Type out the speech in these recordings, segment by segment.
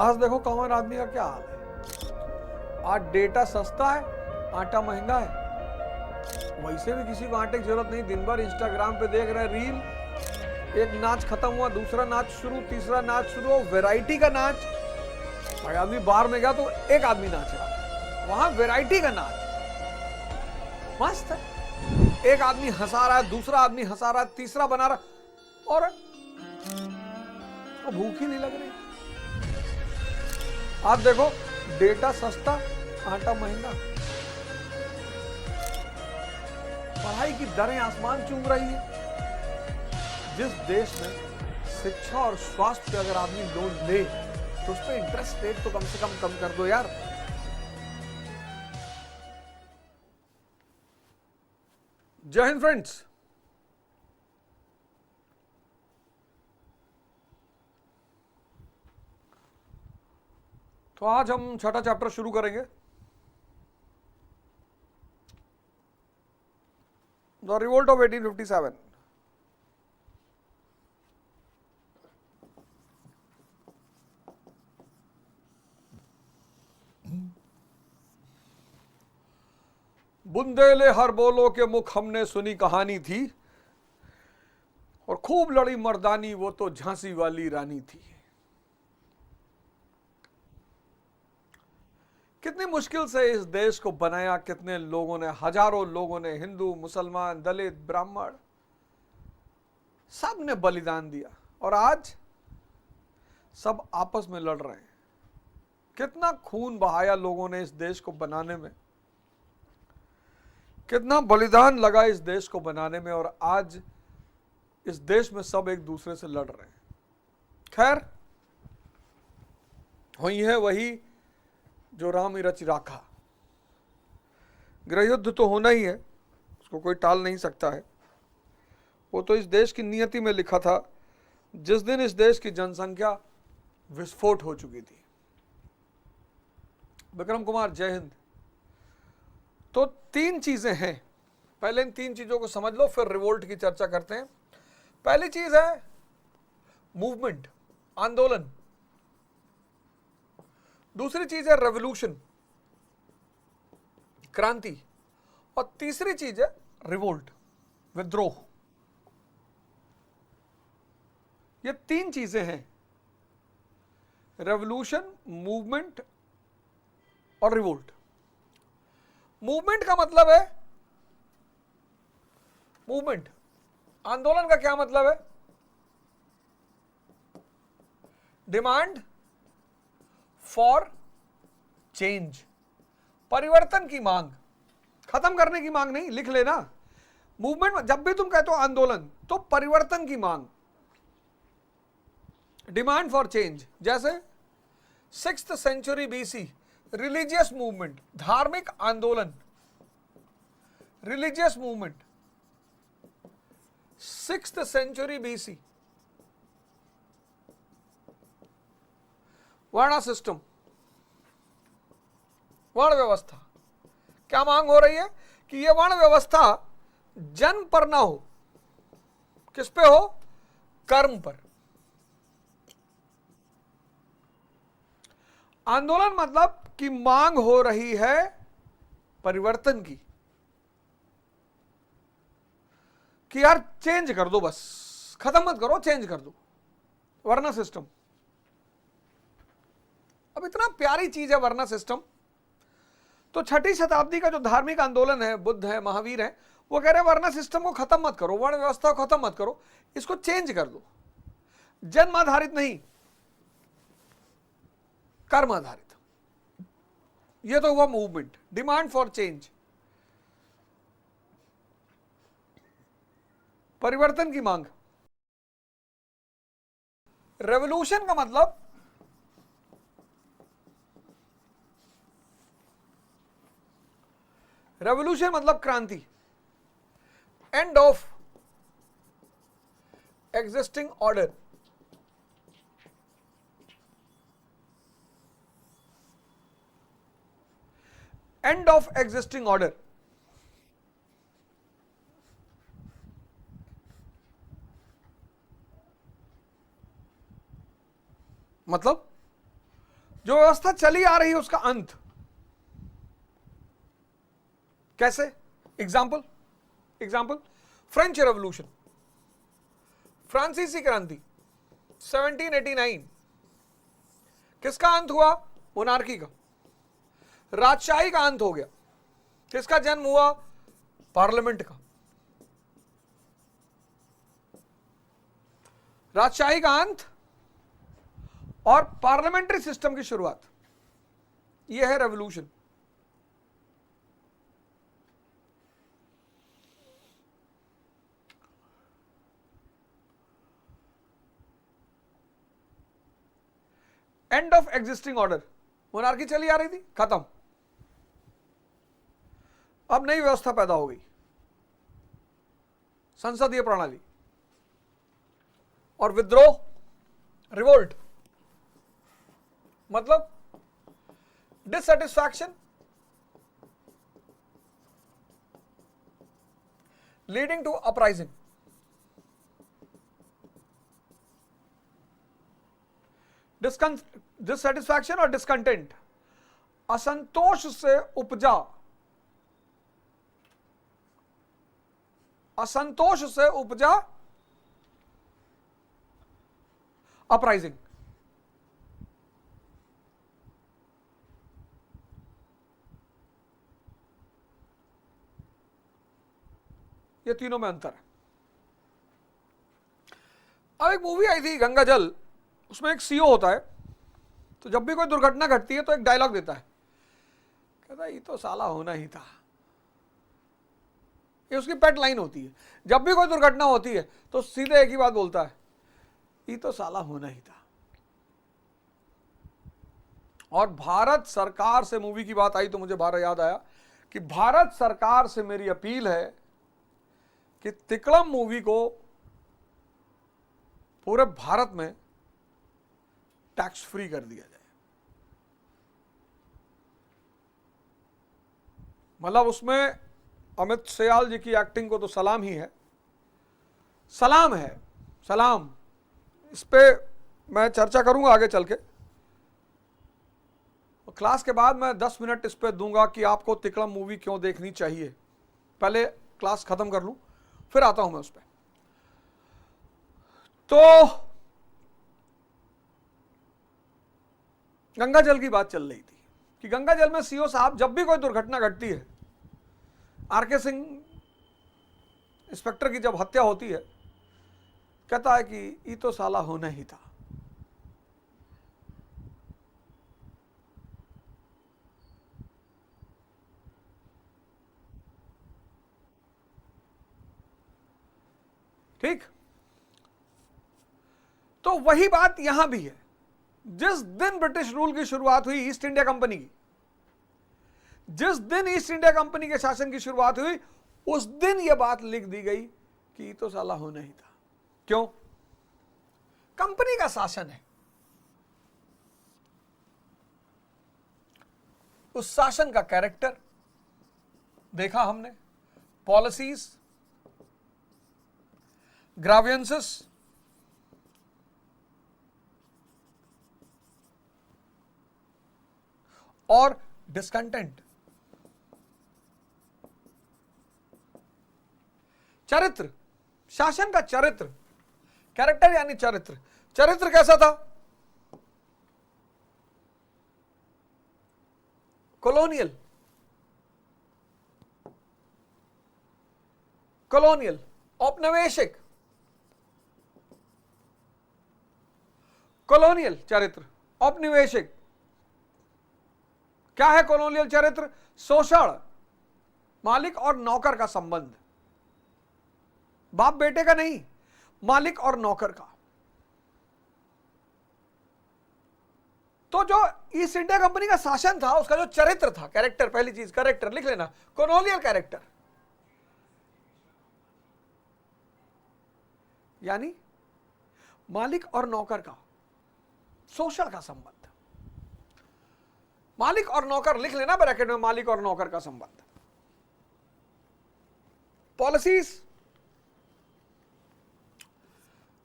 आज देखो कॉमन आदमी का क्या हाल है। आज डेटा सस्ता है, आटा महंगा है। वैसे भी किसी को आटे की जरूरत नहीं, दिन भर इंस्टाग्राम पे देख रहे रील। एक नाच खत्म हुआ, दूसरा नाच शुरू, तीसरा नाच शुरू, वैरायटी का नाच। भाई आदमी बाहर में गया तो एक आदमी नाच रहा है, वहां वैरायटी का नाच मस्त है। एक आदमी हंसा रहा है, दूसरा आदमी हंसा रहा है, तीसरा बना रहा, और भूख ही नहीं लग रही। आप देखो, डेटा सस्ता, आटा महंगा। पढ़ाई की दरें आसमान चूम रही है। जिस देश में शिक्षा और स्वास्थ्य पे अगर आदमी लोन ले तो उस पर इंटरेस्ट रेट तो कम से कम कर दो यार। जय हिंद फ्रेंड्स। तो आज हम छठा चैप्टर शुरू करेंगे, द रिवोल्ट ऑफ 1857। बुंदेले हर बोलो के मुख हमने सुनी कहानी थी, और खूब लड़ी मर्दानी वो तो झांसी वाली रानी थी। कितनी मुश्किल से इस देश को बनाया, कितने लोगों ने, हजारों लोगों ने, हिंदू, मुसलमान, दलित, ब्राह्मण, सब ने बलिदान दिया, और आज सब आपस में लड़ रहे हैं। कितना खून बहाया लोगों ने इस देश को बनाने में, कितना बलिदान लगा इस देश को बनाने में, और आज इस देश में सब एक दूसरे से लड़ रहे हैं। खैर, हुई है वही जो राम रच राखा। गृह युद्ध तो होना ही है, उसको कोई टाल नहीं सकता है। वो तो इस देश की नियति में लिखा था जिस दिन इस देश की जनसंख्या विस्फोट हो चुकी थी। विक्रम कुमार, जय हिंद। तो तीन चीजें हैं, पहले इन तीन चीजों को समझ लो, फिर रिवोल्ट की चर्चा करते हैं। पहली चीज है मूवमेंट, आंदोलन। दूसरी चीज है रेवोल्यूशन, क्रांति। और तीसरी चीज है रिवोल्ट, विद्रोह। ये तीन चीजें हैं, रेवोल्यूशन, मूवमेंट और रिवोल्ट। मूवमेंट का मतलब है, मूवमेंट, आंदोलन का क्या मतलब है? डिमांड फॉर चेंज, परिवर्तन की मांग, खत्म करने की मांग नहीं, लिख लेना। मूवमेंट, जब भी तुम कहते हो आंदोलन तो परिवर्तन की मांग, डिमांड फॉर चेंज। जैसे 6th century BC, religious movement, धार्मिक आंदोलन, religious movement, 6th century BC. वर्ण सिस्टम, वर्ण व्यवस्था। क्या मांग हो रही है कि यह वर्ण व्यवस्था जन्म पर ना हो, किस पे हो? कर्म पर। आंदोलन मतलब कि मांग हो रही है परिवर्तन की, कि यार चेंज कर दो, बस खत्म मत करो, चेंज कर दो। वर्ण सिस्टम, अब इतना प्यारी चीज है वर्ण सिस्टम। तो 6ठी शताब्दी का जो धार्मिक आंदोलन है, बुद्ध है, महावीर है, वो कह रहे हैं वर्ण सिस्टम को खत्म मत करो, वर्ण व्यवस्था को खत्म मत करो, इसको चेंज कर दो। जन्म आधारित नहीं, कर्म आधारित। ये तो हुआ मूवमेंट, डिमांड फॉर चेंज, परिवर्तन की मांग। रेवोल्यूशन का मतलब क्रांति, end of existing order. End of existing order मतलब जो व्यवस्था चली आ रही है उसका अंत कैसे? एग्जाम्पल फ्रेंच रेवोल्यूशन, फ्रांसीसी क्रांति 1789, किसका अंत हुआ? मोनार्की का, राजशाही का अंत हो गया। किसका जन्म हुआ? पार्लियामेंट का। राजशाही का अंत और पार्लियामेंट्री सिस्टम की शुरुआत, यह है revolution. End of existing order, monarchy चली आ रही थी, खत्म, अब नई व्यवस्था पैदा हो गई, संसदीय प्रणाली। और विद्रोह, रिवोल्ट, मतलब dissatisfaction leading to uprising. Dissatisfaction और डिसकंटेंट, असंतोष से उपजा, असंतोष से उपजा अपराइजिंग। ये तीनों में अंतर है। अब एक मूवी आई थी गंगा जल, उसमें एक सीओ होता है, तो जब भी कोई दुर्घटना घटती है तो एक डायलॉग देता है, कहता है ये तो साला होना ही था। ये उसकी पेट लाइन होती है, जब भी कोई दुर्घटना होती है तो सीधे एक ही बात बोलता है, ये तो साला होना ही था। और भारत सरकार से मूवी की बात आई तो मुझे बारह याद आया कि भारत सरकार से मेरी अपील है कि तिकड़म मूवी को पूरे भारत में टैक्स फ्री कर दिया जाए। मतलब उसमें अमित सयाल जी की एक्टिंग को तो सलाम ही है, सलाम है, सलाम। इस पे मैं चर्चा करूंगा आगे चल के, क्लास के बाद मैं 10 मिनट इस पे दूंगा कि आपको तिकड़म मूवी क्यों देखनी चाहिए। पहले क्लास खत्म कर लूं, फिर आता हूं मैं उस पे। तो गंगा जल की बात चल रही थी कि गंगा जल में सीओ साहब जब भी कोई दुर्घटना घटती है, आरके सिंह इंस्पेक्टर की जब हत्या होती है, कहता है कि ये तो साला होना ही था। ठीक, तो वही बात यहां भी है। जिस दिन ब्रिटिश रूल की शुरुआत हुई, ईस्ट इंडिया कंपनी की, जिस दिन ईस्ट इंडिया कंपनी के शासन की शुरुआत हुई, उस दिन यह बात लिख दी गई कि ये तो साला होना ही था। क्यों? कंपनी का शासन है, उस शासन का कैरेक्टर देखा हमने, पॉलिसीज, ग्रावियंसेस, और डिस्कंटेंट, चरित्र, शासन का चरित्र, कैरेक्टर यानी चरित्र। चरित्र कैसा था? कॉलोनियल, कॉलोनियल, औपनिवेशिक, कॉलोनियल चरित्र, औपनिवेशिक। क्या है कॉलोनियल चरित्र? शोषण, मालिक और नौकर का संबंध, बाप बेटे का नहीं, मालिक और नौकर का। तो जो ईस्ट इंडिया कंपनी का शासन था, उसका जो चरित्र था, कैरेक्टर, पहली चीज कैरेक्टर लिख लेना, कॉलोनियल कैरेक्टर, यानी मालिक और नौकर का शोषण का संबंध। मालिक और नौकर लिख लेना ब्रैकेट में, मालिक और नौकर का संबंध। पॉलिसीज,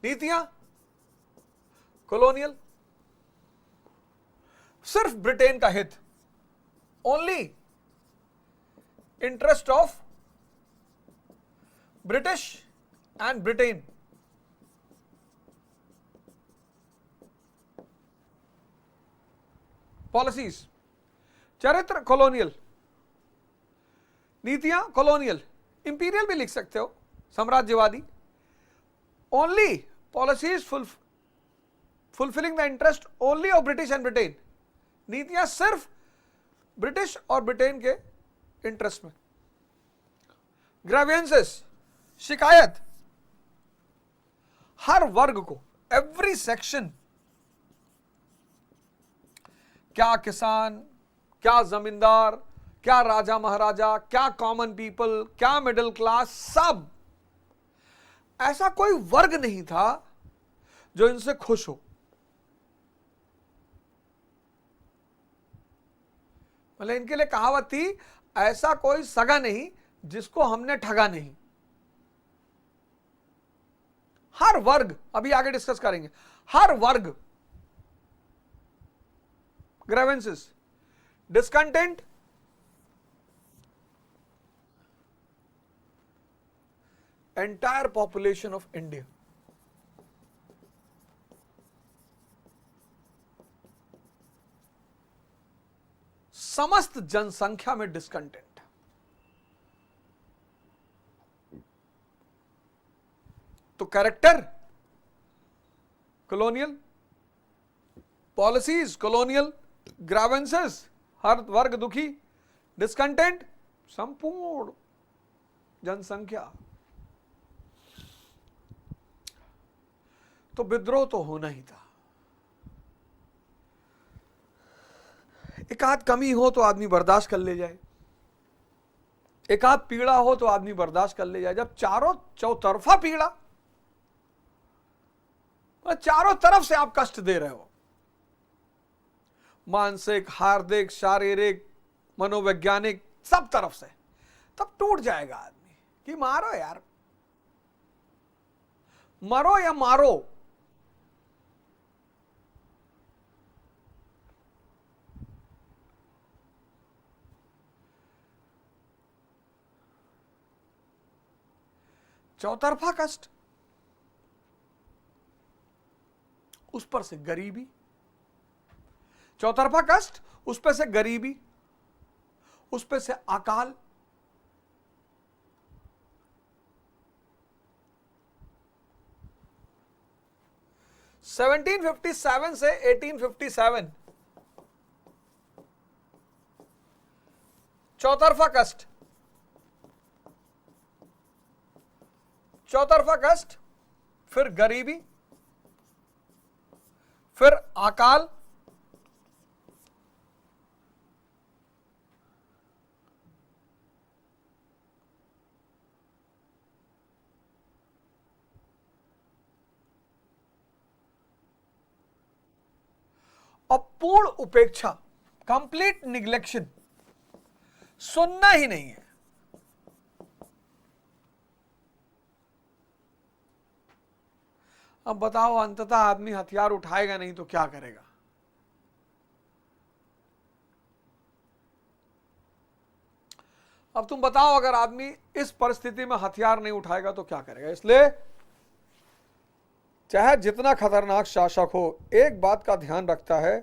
नीतियां, कॉलोनियल। सिर्फ ब्रिटेन का हित, only interest of British and Britain. Policies, चरित्र कॉलोनियल, नीतियां कॉलोनियल, इंपीरियल भी लिख सकते हो, साम्राज्यवादी। Only policies fulfilling the interest only of British and Britain, नीतियां सिर्फ ब्रिटिश और ब्रिटेन के इंटरेस्ट में। ग्रेवियंसेस, शिकायत, हर वर्ग को, एवरी सेक्शन, क्या किसान, क्या जमींदार, क्या राजा महाराजा, क्या कॉमन पीपल, क्या मिडिल क्लास, सब, ऐसा कोई वर्ग नहीं था जो इनसे खुश हो। मतलब इनके लिए कहावत थी, ऐसा कोई सगा नहीं जिसको हमने ठगा नहीं। हर वर्ग, अभी आगे डिस्कस करेंगे, हर वर्ग। Grievances, discontent, entire population of India, समस्त जनसंख्या में डिस्कंटेंट। तो character colonial, policies colonial, grievances हर वर्ग दुखी, डिस्कंटेंट संपूर्ण जनसंख्या। तो विद्रोह तो होना ही था। एक आध कमी हो तो आदमी बर्दाश्त कर ले जाए, एक आध पीड़ा हो तो आदमी बर्दाश्त कर ले जाए। जब चारों चौतरफा पीड़ा, चारों तरफ से आप कष्ट दे रहे हो, मानसिक, हार्दिक, शारीरिक, मनोवैज्ञानिक, सब तरफ से, तब टूट जाएगा आदमी कि मारो यार, मरो या मारो। चौतरफा कष्ट, उस पर से गरीबी, चौतरफा कष्ट, उस पर से गरीबी, उस पर से अकाल, (1757 से 1857) चौतरफा कष्ट, चौतरफा कष्ट, फिर गरीबी, फिर अकाल, और पूर्ण उपेक्षा, कंप्लीट निग्लेक्शन, सुनना ही नहीं है। अब बताओ, अंततः आदमी हथियार उठाएगा नहीं तो क्या करेगा? अब तुम बताओ, अगर आदमी इस परिस्थिति में हथियार नहीं उठाएगा तो क्या करेगा? इसलिए चाहे जितना खतरनाक शासक हो, एक बात का ध्यान रखता है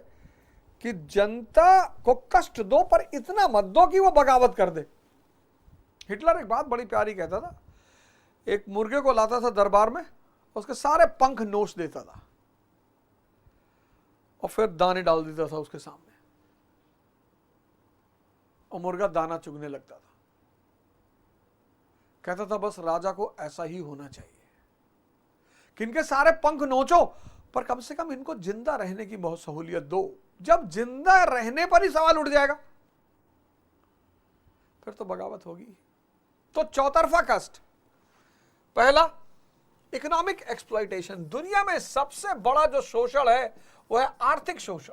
कि जनता को कष्ट दो पर इतना मत दो कि वो बगावत कर दे। हिटलर एक बात बड़ी प्यारी कहता था, एक मुर्गे को लाता था दरबार में, उसके सारे पंख नोच देता था और फिर दाने डाल देता था उसके सामने, और मुर्गा दाना चुगने लगता था। कहता था बस राजा को ऐसा ही होना चाहिए कि इनके सारे पंख नोचो पर कम से कम इनको जिंदा रहने की बहुत सहूलियत दो। जब जिंदा रहने पर ही सवाल उठ जाएगा फिर तो बगावत होगी। तो चौतरफा कष्ट, पहला इकोनॉमिक एक्सप्लॉइटेशन। दुनिया में सबसे बड़ा जो शोषण है वो है आर्थिक शोषण।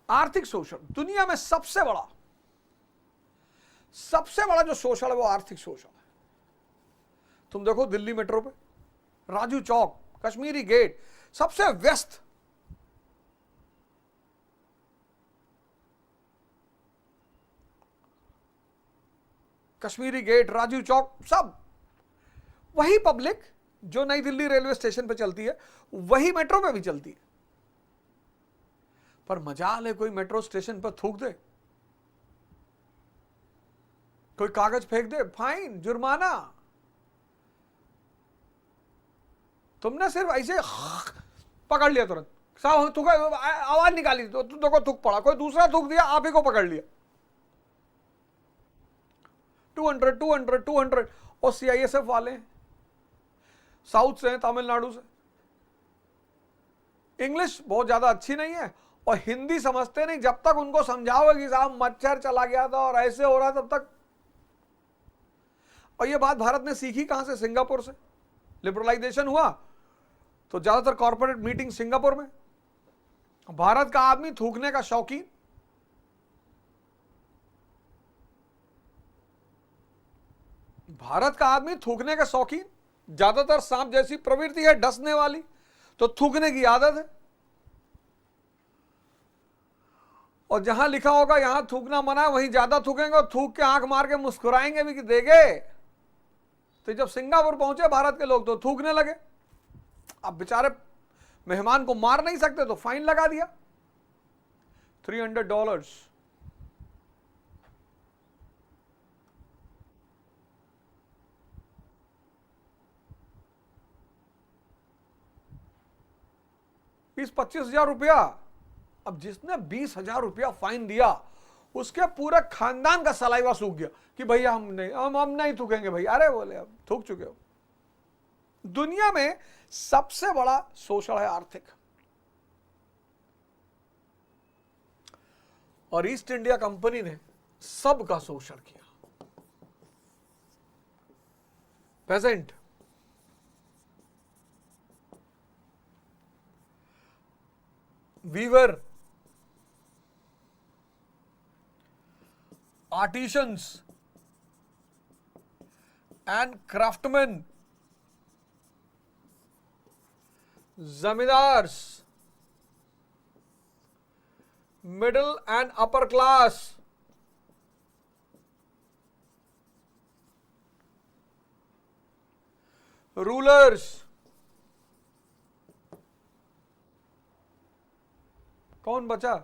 आर्थिक शोषण दुनिया में सबसे बड़ा जो शोषण है वो आर्थिक शोषण है। तुम देखो दिल्ली मेट्रो पे राजू चौक कश्मीरी गेट सबसे व्यस्त, कश्मीरी गेट, राजीव चौक, सब वही पब्लिक जो नई दिल्ली रेलवे स्टेशन पे चलती है वही मेट्रो पे भी चलती है। पर मजाल है कोई मेट्रो स्टेशन पर थूक दे, कोई कागज फेंक दे, फाइन, जुर्माना। तुमने सिर्फ ऐसे पकड़ लिया तुरंत, साहब थूका, आवाज निकाली तो तुमको थूक पड़ा, कोई दूसरा थूक दिया, आप ही को पकड़ लिया। 200 और सीआईएसएफ वाले साउथ से, तमिलनाडु से, इंग्लिश बहुत ज्यादा अच्छी नहीं है और हिंदी समझते नहीं। जब तक उनको समझाओगे कि साहब मच्छर चला गया था और ऐसे हो रहा तब तक। और ये बात भारत ने सीखी कहां से? सिंगापुर से। लिबरलाइजेशन हुआ तो ज्यादातर कॉर्पोरेट मीटिंग सिंगापुर में। भारत का आदमी थूकने का शौकीन, भारत का आदमी थूकने का शौकीन, ज्यादातर सांप जैसी प्रवृत्ति है डसने वाली, तो थूकने की आदत है। और जहां लिखा होगा यहां थूकना मना है वहीं ज्यादा थूकेंगे और थूक के आंख मार के मुस्कुराएंगे भी कि देखे। तो जब सिंगापुर पहुंचे भारत के लोग तो थूकने लगे। अब बेचारे मेहमान को मार नहीं सकते तो फाइन लगा दिया $300। ₹20-25,000। अब जिसने ₹20,000 फाइन दिया उसके पूरे खानदान का सलाइवा सूख गया कि भैया हम नहीं थूकेंगे भाई। अरे बोले अब थूक चुके हो। दुनिया में सबसे बड़ा शोषण है आर्थिक, और ईस्ट इंडिया कंपनी ने सबका शोषण किया। Peasant, weaver, artisans and craftsman, zamindars, middle and upper class, rulers, कौन बचा?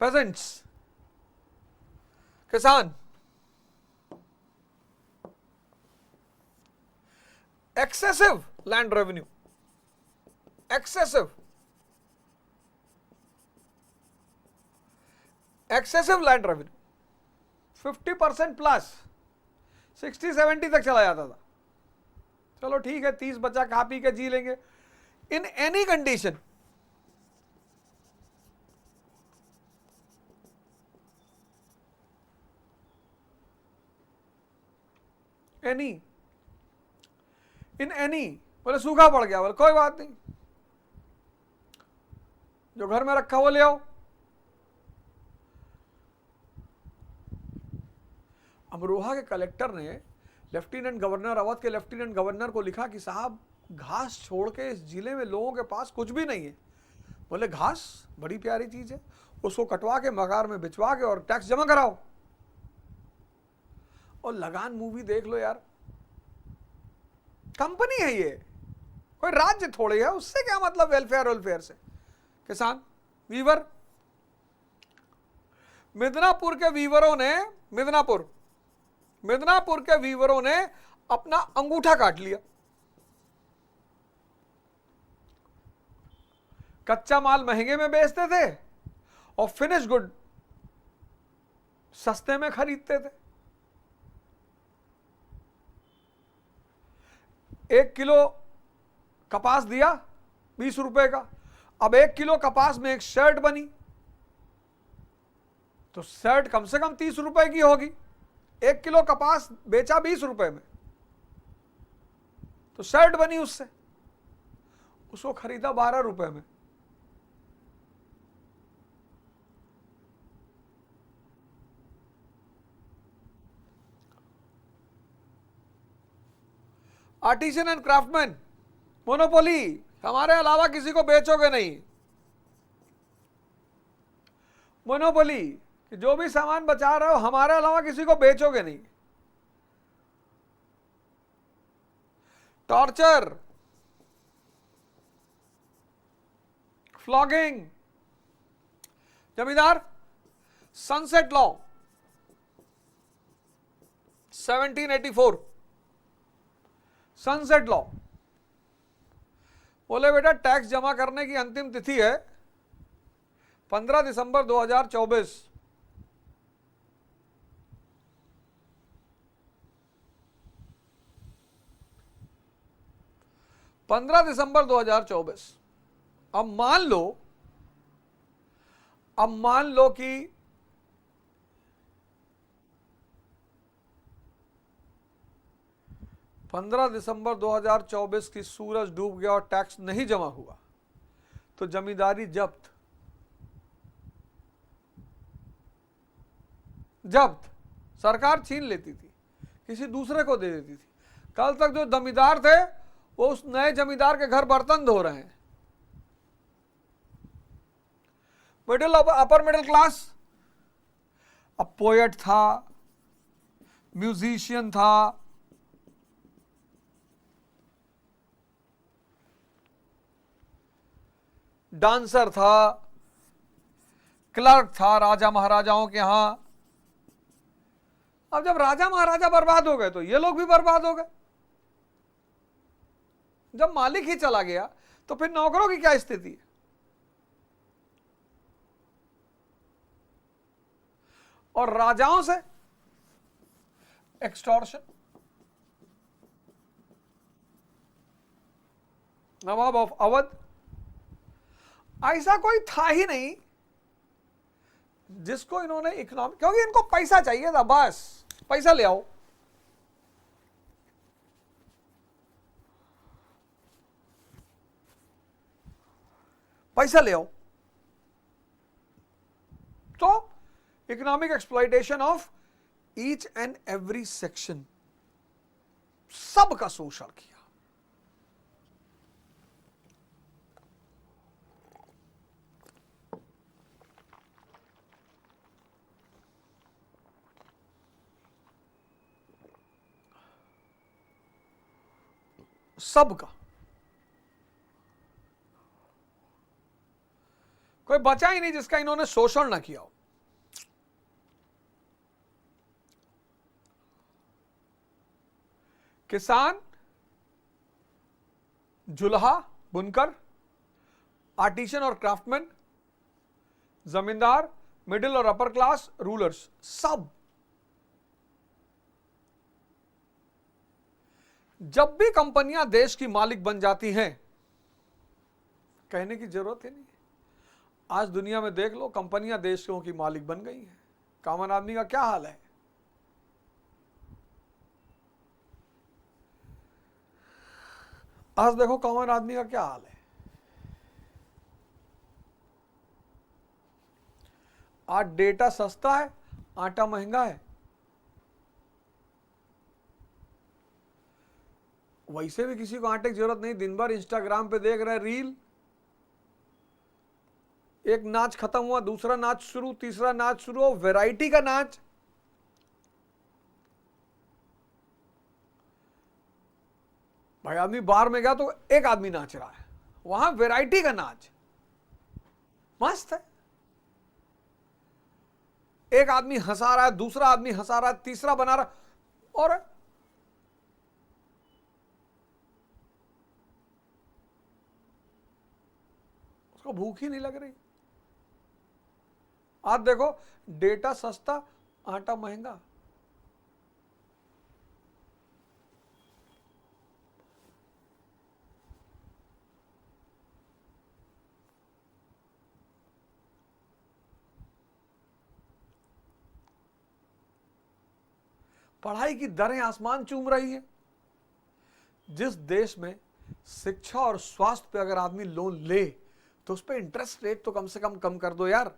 पेजेंट्स, किसान। Excessive land revenue, excessive land revenue 50% plus, 60-70 तक चला जाता था। चलो ठीक है, 30 बचा, खा पी के जी लेंगे। In any condition in any बोले सूखा पड़ गया, बोले कोई बात नहीं, जो घर में रखा वो ले आओ। अमरोहा के कलेक्टर ने लेफ्टिनेंट गवर्नर, अवध के लेफ्टिनेंट गवर्नर को लिखा कि साहब घास छोड़ के इस जिले में लोगों के पास कुछ भी नहीं है। बोले घास बड़ी प्यारी चीज है, उसको कटवा के मगार में बिचवा के और टैक्स जमा कराओ। और लगान मूवी देख लो यार, कंपनी है ये, कोई राज्य थोड़ी है, उससे क्या मतलब वेलफेयर से। किसान, वीवर, मिदनापुर के वीवरों ने अपना अंगूठा काट लिया। कच्चा माल महंगे में बेचते थे और फिनिश गुड सस्ते में खरीदते थे। 1 किलो कपास दिया ₹20 का, अब 1 किलो कपास में एक शर्ट बनी तो शर्ट कम से कम ₹30 की होगी। 1 किलो कपास बेचा ₹20 में तो शर्ट बनी उससे, उसको खरीदा ₹12 में। आर्टिसन एंड क्राफ्टमैन मोनोपोली, हमारे अलावा किसी को बेचोगे नहीं। मोनोपोली, जो भी सामान बचा रहे हो हमारे अलावा किसी को बेचोगे नहीं। Torture, flogging. जमींदार, सनसेट लॉ 1784, सनसेट लॉ। बोले बेटा टैक्स जमा करने की अंतिम तिथि है 15 दिसंबर 2024। पंद्रह दिसंबर 2024। अब मान लो कि पंद्रह दिसंबर 2024 की सूरज डूब गया और टैक्स नहीं जमा हुआ तो जमींदारी जब्त। सरकार छीन लेती थी, किसी दूसरे को दे देती थी। कल तक जो जमींदार थे वो उस नए जमींदार के घर बर्तन धो रहे हैं। अपर मिडिल क्लास, अब पोएट था, म्यूजिशियन था, डांसर था, क्लर्क था राजा महाराजाओं के यहां। अब जब राजा महाराजा बर्बाद हो गए तो ये लोग भी बर्बाद हो गए। जब मालिक ही चला गया तो फिर नौकरों की क्या स्थिति है? और राजाओं से एक्सटॉर्शन। नवाब ऑफ अवध, ऐसा कोई था ही नहीं जिसको इन्होंने इकोनॉमिक, क्योंकि इनको पैसा चाहिए था, बस पैसा ले आओ। पैसा ले आओ। तो economic exploitation of each and every section, सबका शोषण किया। सबका, कोई बचा ही नहीं जिसका इन्होंने शोषण ना किया हो। किसान, जुल्हा, बुनकर, आर्टिशन और क्राफ्टमैन, जमींदार, मिडिल और अपर क्लास, रूलर्स, सब। जब भी कंपनियां देश की मालिक बन जाती हैं, कहने की जरूरत ही नहीं। आज दुनिया में देख लो, कंपनियां देशों की मालिक बन गई हैं। कॉमन आदमी का क्या हाल है? आज देखो कॉमन आदमी का क्या हाल है। आज डेटा सस्ता है, आटा महंगा है। वैसे भी किसी को आटे की जरूरत नहीं, दिन भर इंस्टाग्राम पे देख रहे रील। एक नाच खत्म हुआ, दूसरा नाच शुरू, तीसरा नाच शुरू, वैरायटी का नाच। भाई आदमी बार में गया तो एक आदमी नाच रहा है, वहां वैरायटी का नाच मस्त है। एक आदमी हंसा रहा है, दूसरा आदमी हंसा रहा है, तीसरा बना रहा, और उसको भूख ही नहीं लग रही। आज देखो डेटा सस्ता, आटा महंगा। पढ़ाई की दरें आसमान चूम रही हैं। जिस देश में शिक्षा और स्वास्थ्य पे अगर आदमी लोन ले तो उस पर इंटरेस्ट रेट तो कम से कम कर दो यार।